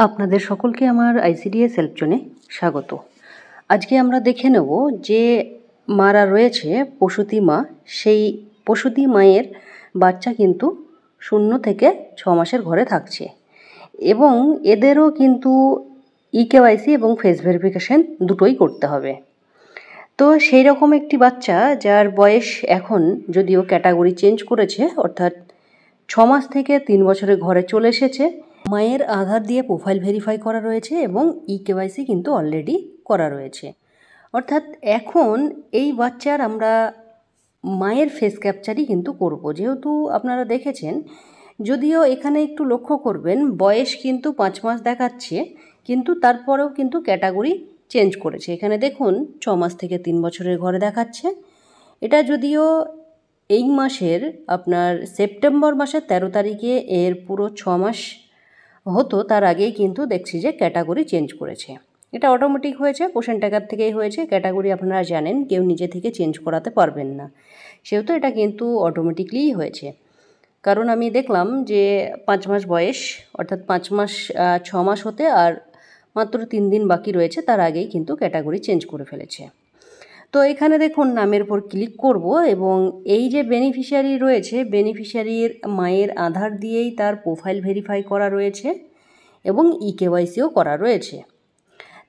আপনাদের সকলকে আমার আইসিডিএস হেল্প জোনে স্বাগত। আজকে আমরা দেখে নেব যে মারা রয়েছে প্রসূতি মা, সেই প্রসূতি মায়ের বাচ্চা কিন্তু 0 থেকে 6 মাসের ঘরে থাকছে এবং এদেরও কিন্তু ইকেওয়াইসি এবং ফেস ভেরিফিকেশন দুটোই করতে হবে। তো সেই রকম একটি বাচ্চা যার বয়স এখন যদিও ক্যাটাগরি চেঞ্জ করেছে, অর্থাৎ 6 মাস থেকে 3 বছরের ঘরে চলে এসেছে। মায়ের আধার দিয়ে প্রোফাইল ভেরিফাই করা রয়েছে এবং ইকেওয়াইসি কিন্তু অলরেডি করা রয়েছে। অর্থাৎ এখন এই বাচ্চার আমরা মায়ের ফেস ক্যাপচারই কিন্তু করব। যেহেতু আপনারা দেখেছেন, যদিও এখানে একটু লক্ষ্য করবেন বয়স কিন্তু 5 মাস দেখাচ্ছে, কিন্তু তারপরেও কিন্তু ক্যাটাগরি চেঞ্জ করেছে। এখানে দেখুন 6 মাস থেকে 3 বছরের ঘরে দেখাচ্ছে। এটা যদিও এই মাসের আপনার সেপ্টেম্বর মাসের 13 তারিখে এর পুরো 6 মাস হতো, তার আগেই কিন্তু দেখছি যে ক্যাটাগরি চেঞ্জ করেছে। এটা অটোমেটিক হয়েছে, পোষণ ট্যাগার থেকেই হয়েছে। ক্যাটাগরি আপনারা জানেন কেউ নিজে থেকে চেঞ্জ করাতে পারবেন না, সেহেতু এটা কিন্তু অটোমেটিকলিই হয়েছে। কারণ আমি দেখলাম যে 5 মাস বয়স, অর্থাৎ 5 মাস 6 মাস হতে আর মাত্র 3 দিন বাকি রয়েছে, তার আগেই কিন্তু ক্যাটাগরি চেঞ্জ করে ফেলেছে। তো এখানে দেখুন নামের উপর ক্লিক করব এবং এই যে বেনিফিশিয়ারি রয়েছে, বেনিফিশিয়ারির মায়ের আধার দিয়েই তার প্রোফাইল ভেরিফাই করা রয়েছে এবং ইকেওয়াইসিও করা রয়েছে।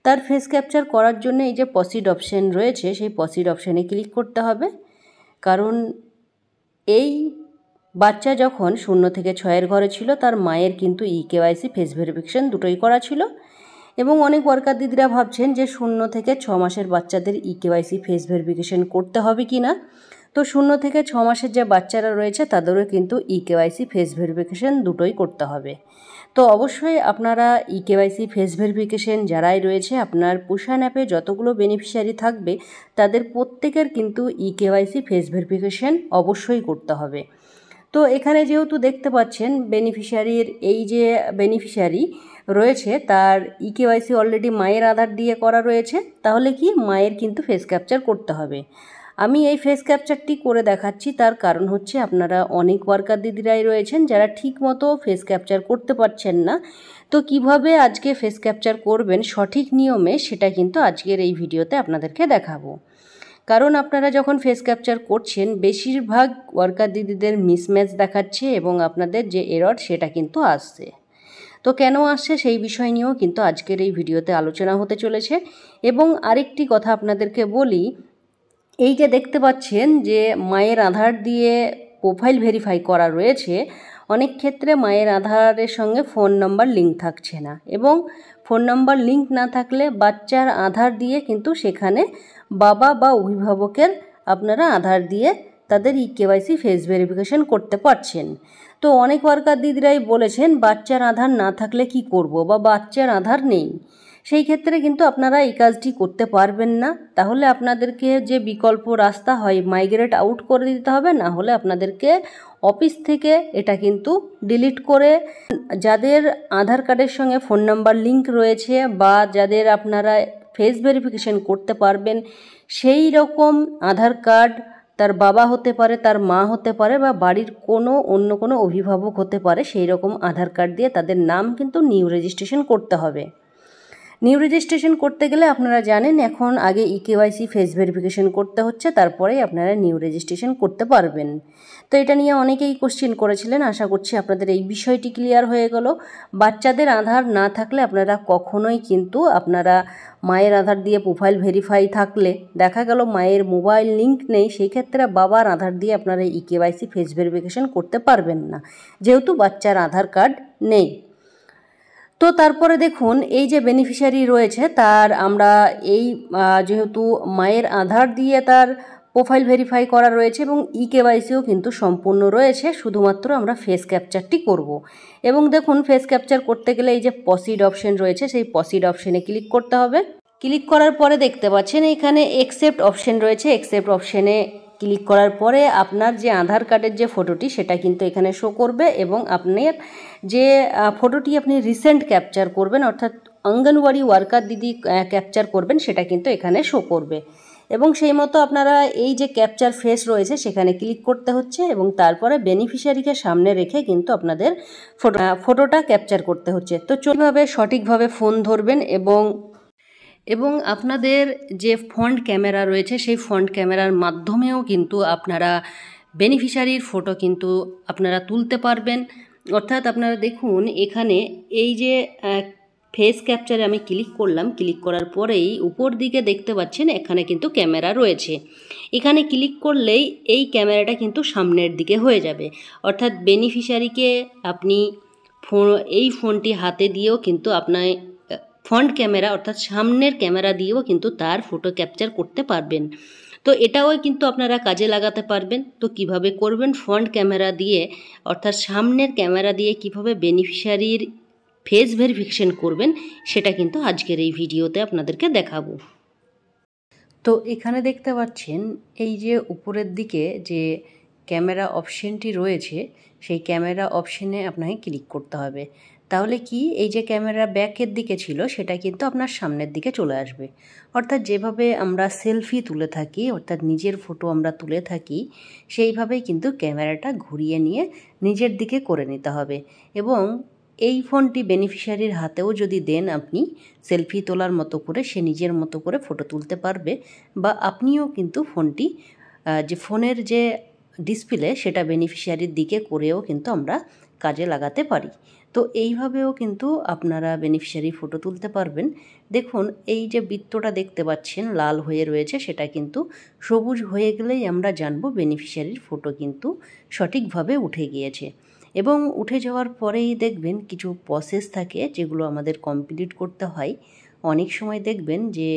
তার ফেস ক্যাপচার করার জন্য এই যে প্রসিড অপশন রয়েছে, সেই প্রসিড অপশানে ক্লিক করতে হবে। কারণ এই বাচ্চা যখন 0 থেকে 6 ঘরে ছিল, তার মায়ের কিন্তু ইকেওয়াইসি ফেস ভেরিফিকেশন দুটোই করা ছিল। এবং অনেক ওয়ার্কার দিদিরা ভাবছেন যে 0 থেকে 6 মাসের বাচ্চাদের ইকেওয়াইসি ফেস ভেরিফিকেশন করতে হবে কি না। তো 0 থেকে 6 মাসের যে বাচ্চারা রয়েছে তাদেরও কিন্তু ইকেওয়াইসি ফেস ভেরিফিকেশন দুটোই করতে হবে। তো অবশ্যই আপনারা ইকেওয়াইসি ফেস ভেরিফিকেশন যারাই রয়েছে, আপনার পোষণ অ্যাপে যতগুলো বেনিফিশিয়ারি থাকবে তাদের প্রত্যেকের কিন্তু ইকেওয়াইসি ফেস ভেরিফিকেশন অবশ্যই করতে হবে। তো এখানে যেহেতু দেখতে পাচ্ছেন বেনিফিশিয়ারির এই যে বেনিফিশিয়ারি রয়েছে তার ইকেওয়াইসি অলরেডি মায়ের আধার দিয়ে করা রয়েছে, তাহলে কি মায়ের কিন্তু ফেস ক্যাপচার করতে হবে। আমি এই ফেস ক্যাপচারটি করে দেখাচ্ছি, তার কারণ হচ্ছে আপনারা অনেক ওয়ার্কার দিদিরাই রয়েছেন যারা ঠিক মতো ফেস ক্যাপচার করতে পারছেন না। তো কিভাবে আজকে ফেস ক্যাপচার করবেন সঠিক নিয়মে, সেটা কিন্তু আজকের এই ভিডিওতে আপনাদেরকে দেখাবো। কারণ আপনারা যখন ফেস ক্যাপচার করছেন বেশিরভাগ ওয়ার্কার দিদিদের মিসম্যাচ দেখাচ্ছে এবং আপনাদের যে এরর সেটা কিন্তু আসছে। তো কেন আসছে সেই বিষয় নিয়েও কিন্তু আজকের এই ভিডিওতে আলোচনা হতে চলেছে। এবং আরেকটি কথা আপনাদেরকে বলি, এই যে দেখতে পাচ্ছেন যে মায়ের আধার দিয়ে প্রোফাইল ভেরিফাই করা রয়েছে, অনেক ক্ষেত্রে মায়ের আধারের সঙ্গে ফোন নাম্বার লিঙ্ক থাকছে না, এবং ফোন নাম্বার লিঙ্ক না থাকলে বাচ্চার আধার দিয়ে কিন্তু সেখানে বাবা বা অভিভাবকের আপনারা আধার দিয়ে তাদের ইকেওয়াইসি ফেস ভেরিফিকেশন করতে পারছেন। তো অনেক ওয়ার্কার দিদিরাই বলেছেন বাচ্চার আধার না থাকলে কি করব, বা বাচ্চার আধার নেই, সেই ক্ষেত্রে কিন্তু আপনারা এই কাজটি করতে পারবেন না। তাহলে আপনাদেরকে যে বিকল্প রাস্তা হয় মাইগ্রেট আউট করে দিতে হবে, না হলে আপনাদেরকে অফিস থেকে এটা কিন্তু ডিলিট করে যাদের আধার কার্ডের সঙ্গে ফোন নাম্বার লিঙ্ক রয়েছে বা যাদের আপনারা ফেস ভেরিফিকেশন করতে পারবেন সেই রকম আধার কার্ড, তার বাবা হতে পারে, তার মা হতে পারে, বা বাড়ির অন্য কোনো অভিভাবক হতে পারে, সেই রকম আধার কার্ড দিয়ে তাদের নাম কিন্তু নিউ রেজিস্ট্রেশন করতে হবে। নিউ রেজিস্ট্রেশন করতে গেলে আপনারা জানেন এখন আগে ইকেওয়াইসি ফেস ভেরিফিকেশন করতে হচ্ছে, তারপরেই আপনারা নিউ রেজিস্ট্রেশন করতে পারবেন। তো এটা নিয়ে অনেকেই কোশ্চেন করেছিলেন, আশা করছি আপনাদের এই বিষয়টি ক্লিয়ার হয়ে গেল। বাচ্চাদের আধার না থাকলে আপনারা কখনোই কিন্তু আপনারা মায়ের আধার দিয়ে প্রোফাইল ভেরিফাই থাকলে দেখা গেল মায়ের মোবাইল লিঙ্ক নেই, সেই ক্ষেত্রে বাবার আধার দিয়ে আপনারা ইকেওয়াইসি ফেস ভেরিফিকেশন করতে পারবেন না, যেহেতু বাচ্চার আধার কার্ড নেই। তো তারপরে দেখুন এই যে বেনিফিশিয়ারি রয়েছে তার আমরা এই যেহেতু মায়ের আধার দিয়ে তার প্রোফাইল ভেরিফাই করা রয়েছে এবং ইকেওয়াইসিও কিন্তু সম্পূর্ণ রয়েছে, শুধুমাত্র আমরা ফেস ক্যাপচারটি করব। এবং দেখুন ফেস ক্যাপচার করতে গেলে এই যে প্রসিড অপশন রয়েছে, সেই প্রসিড অপশানে ক্লিক করতে হবে। ক্লিক করার পরে দেখতে পাচ্ছেন এখানে অ্যাকসেপ্ট অপশন রয়েছে। অ্যাকসেপ্ট অপশানে ক্লিক করার পরে আপনার যে আধার কার্ডের যে ফটোটি সেটা কিন্তু এখানে শো করবে, এবং আপনার যে ফটোটি আপনি রিসেন্ট ক্যাপচার করবেন, অর্থাৎ অঙ্গনওয়াড়ি ওয়ার্কার দিদি ক্যাপচার করবেন, সেটা কিন্তু এখানে শো করবে। এবং সেই মতো আপনারা এই যে ক্যাপচার ফেস রয়েছে সেখানে ক্লিক করতে হচ্ছে এবং তারপরে বেনিফিশিয়ারিকে সামনে রেখে কিন্তু আপনাদের ফটোটা ক্যাপচার করতে হচ্ছে। তো কিভাবে সঠিকভাবে ফোন ধরবেন এবং আপনাদের যে ফ্রন্ট ক্যামেরা রয়েছে সেই ফ্রন্ট ক্যামেরার মাধ্যমেও কিন্তু আপনারা বেনিফিশিয়ারির ফটো কিন্তু আপনারা তুলতে পারবেন। অর্থাৎ আপনারা দেখুন এখানে এই যে ফেস ক্যাপচারে আমি ক্লিক করলাম, ক্লিক করার পরেই উপর দিকে দেখতে পাচ্ছেন এখানে কিন্তু ক্যামেরা রয়েছে। এখানে ক্লিক করলেই এই ক্যামেরাটা কিন্তু সামনের দিকে হয়ে যাবে। অর্থাৎ বেনিফিশিয়ারিকে আপনি এই ফোনটি হাতে দিয়েও কিন্তু আপনার ফ্রন্ট ক্যামেরা অর্থাৎ সামনের ক্যামেরা দিয়েও কিন্তু তার ফটো ক্যাপচার করতে পারবেন। তো এটাও কিন্তু আপনারা কাজে লাগাতে পারবেন। তো কিভাবে করবেন, ফ্রন্ট ক্যামেরা দিয়ে অর্থাৎ সামনের ক্যামেরা দিয়ে কিভাবে বেনিফিশিয়ারির ফেস ভেরিফিকেশন করবেন সেটা কিন্তু আজকের এই ভিডিওতে আপনাদেরকে দেখাবো। তো এখানে দেখতে পাচ্ছেন এই যে উপরের দিকে যে ক্যামেরা অপশনটি রয়েছে সেই ক্যামেরা অপশনে আপনাকে ক্লিক করতে হবে। তাহলে কি এই যে ক্যামেরা ব্যাকের দিকে ছিল সেটা কিন্তু আপনার সামনের দিকে চলে আসবে। অর্থাৎ যেভাবে আমরা সেলফি তুলে থাকি অর্থাৎ নিজের ফটো আমরা তুলে থাকি সেইভাবেই কিন্তু ক্যামেরাটা ঘুরিয়ে নিয়ে নিজের দিকে করে নিতে হবে। এবং এই ফোনটি বেনিফিশিয়ারির হাতেও যদি দেন আপনি সেলফি তোলার মতো করে সে নিজের মতো করে ফটো তুলতে পারবে, বা আপনিও কিন্তু ফোনটি যে ফোনের যে ডিসপ্লে সেটা বেনিফিশিয়ারির দিকে করেও কিন্তু আমরা কাজে লাগাতে পারি। তো এইভাবেও কিন্তু আপনারা বেনিফিশিয়ারি ফটো তুলতে পারবেন। দেখুন এই যে বৃত্তটা দেখতে পাচ্ছেন লাল হয়ে রয়েছে সেটা কিন্তু সবুজ হয়ে গেলেই আমরা জানবো বেনিফিশিয়ারির ফটো কিন্তু সঠিকভাবে উঠে গিয়েছে। এবং উঠে যাওয়ার পরেই দেখবেন কিছু প্রসেস থাকে যেগুলো আমাদের কমপ্লিট করতে হয়। অনেক সময় দেখবেন যে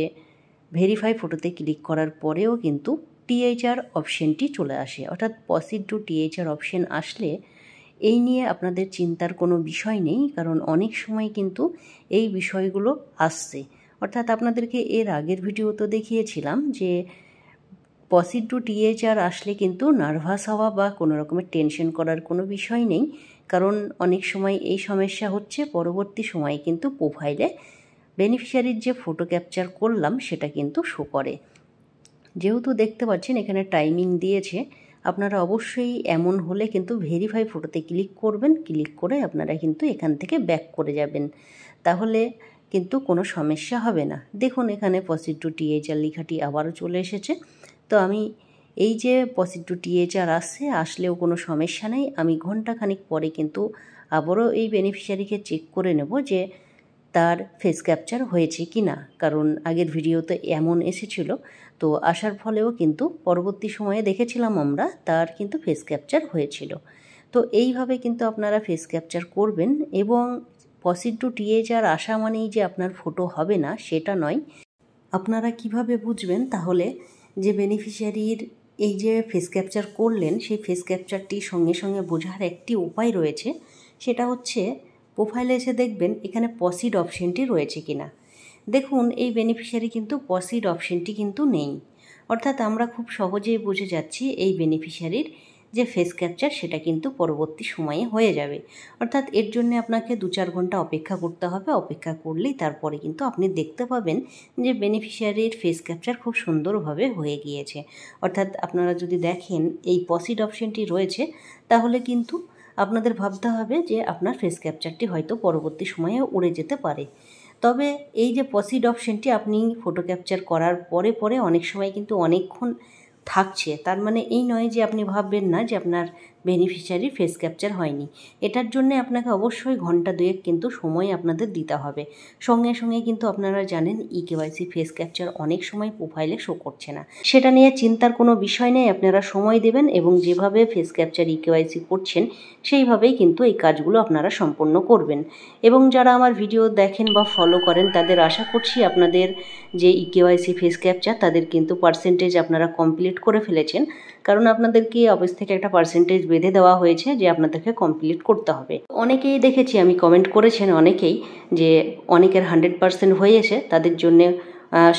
ভেরিফাই ফটোতে ক্লিক করার পরেও কিন্তু টিএইচআর অপশানটি চলে আসে। অর্থাৎ প্রসিড টু টিএইচআর অপশান আসলে এই নিয়ে আপনাদের চিন্তার কোনো বিষয় নেই, কারণ অনেক সময় কিন্তু এই বিষয়গুলো আসছে। অর্থাৎ আপনাদেরকে এর আগের ভিডিওতে দেখিয়েছিলাম যে প্রসিড টু টিএইচআর আসলে কিন্তু নার্ভাস হওয়া বা কোনো রকমের টেনশন করার কোনো বিষয় নেই, কারণ অনেক সময় এই সমস্যা হচ্ছে পরবর্তী সময়ে কিন্তু প্রোফাইলে বেনিফিশিয়ারির যে ফটো ক্যাপচার করলাম সেটা কিন্তু শো করে। যেহেতু দেখতে পাচ্ছেন এখানে টাইমিং দিয়েছে, আপনারা অবশ্যই এমন হলে কিন্তু ভেরিফাই ফটোতে ক্লিক করবেন। ক্লিক করে আপনারা কিন্তু এখান থেকে ব্যাক করে যাবেন, তাহলে কিন্তু কোনো সমস্যা হবে না। দেখুন এখানে প্রসিড টু টিএইচআর লেখাটি আবারও চলে এসেছে। তো আমি এই যে প্রসিড টু টিএইচআর আসলেও কোনো সমস্যা নেই। আমি ঘন্টাখানিক পরে কিন্তু আবারও এই বেনিফিশিয়ারিকে চেক করে নেব যে তার ফেস ক্যাপচার হয়েছে কি না, কারণ আগের ভিডিওতে এমন এসেছিল। তো আসার ফলেও কিন্তু পরবর্তী সময়ে দেখেছিলাম আমরা তার কিন্তু ফেস ক্যাপচার হয়েছিল। তো এইভাবে কিন্তু আপনারা ফেস ক্যাপচার করবেন। এবং প্রসিড টু টিএইচআর আসা মানেই যে আপনার ফটো হবে না সেটা নয়। আপনারা কিভাবে বুঝবেন তাহলে যে বেনিফিশিয়ারির এই যে ফেস ক্যাপচার করলেন সেই ফেস ক্যাপচারটি সঙ্গে সঙ্গে বোঝার একটি উপায় রয়েছে। সেটা হচ্ছে প্রোফাইলে এসে দেখবেন এখানে প্রসিড অপশানটি রয়েছে কিনা। দেখুন এই বেনিফিশিয়ারি কিন্তু প্রসিড অপশানটি কিন্তু নেই। অর্থাৎ আমরা খুব সহজেই বুঝে যাচ্ছি এই বেনিফিশিয়ারির যে ফেস ক্যাপচার সেটা কিন্তু পরবর্তী সময়ে হয়ে যাবে। অর্থাৎ এর জন্য আপনাকে 2-4 ঘন্টা অপেক্ষা করতে হবে। অপেক্ষা করলেই তারপরে কিন্তু আপনি দেখতে পাবেন যে বেনিফিশিয়ারির ফেস ক্যাপচার খুব সুন্দরভাবে হয়ে গিয়েছে। অর্থাৎ আপনারা যদি দেখেন এই প্রসিড অপশানটি রয়েছে তাহলে কিন্তু আপনাদের ভাবতে হবে যে আপনার ফেস ক্যাপচারটি হয়তো পরবর্তী সময়ে উড়ে যেতে পারে। তবে এই যে প্রসিড অপশানটি আপনি ফটো ক্যাপচার করার পরে অনেক সময় কিন্তু অনেকক্ষণ থাকছে, তার মানে এই নয় যে আপনি ভাববেন না যে আপনার বেনিফিশিয়ারি ফেস ক্যাপচার হয়নি। এটার জন্য আপনাকে অবশ্যই ঘন্টা 2 কিন্তু সময় আপনাদের দিতে হবে। সঙ্গে সঙ্গে কিন্তু আপনারা জানেন ইকেওয়াইসি ফেস ক্যাপচার অনেক সময় প্রোফাইলে শো করছে না। সেটা নিয়ে চিন্তার কোনো বিষয় নেই, আপনারা সময় দেবেন এবং যেভাবে ফেস ক্যাপচার ইকেওয়াইসি করছেন সেইভাবেই কিন্তু এই কাজগুলো আপনারা সম্পন্ন করবেন। এবং যারা আমার ভিডিও দেখেন বা ফলো করেন তাদের আশা করছি আপনাদের যে ইকেওয়াইসি ফেস ক্যাপচার তাদের কিন্তু পার্সেন্টেজ আপনারা কমপ্লিট করে ফেলেছেন, কারণ আপনাদেরকে অফিস থেকে একটা পার্সেন্টেজ বেঁধে দেওয়া হয়েছে যে আপনাদেরকে কমপ্লিট করতে হবে। অনেকেই দেখেছি আমি কমেন্ট করেছেন অনেকেই যে অনেকের 100% হয়েছে, তাদের জন্যে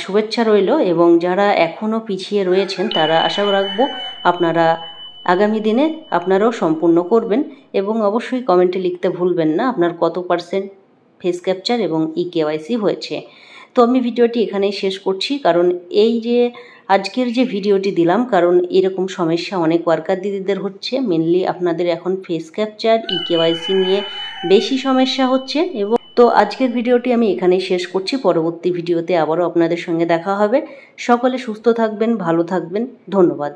শুভেচ্ছা রইল। এবং যারা এখনও পিছিয়ে রয়েছেন তারা আশা রাখবো আপনারা আগামী দিনে আপনারাও সম্পূর্ণ করবেন। এবং অবশ্যই কমেন্টে লিখতে ভুলবেন না আপনার কত % ফেস ক্যাপচার এবং ইকেওয়াইসি হয়েছে। তো আমি ভিডিওটি এখানেই শেষ করছি, কারণ এই যে আজকের যে ভিডিওটি দিলাম, কারণ এরকম সমস্যা অনেক ওয়ার্কার দিদিদের হচ্ছে। মেনলি আপনাদের এখন ফেস ক্যাপচার ইকেওয়াইসি নিয়ে বেশি সমস্যা হচ্ছে। এবং তো আজকের ভিডিওটি আমি এখানেই শেষ করছি। পরবর্তী ভিডিওতে আবারও আপনাদের সঙ্গে দেখা হবে। সকলে সুস্থ থাকবেন, ভালো থাকবেন। ধন্যবাদ।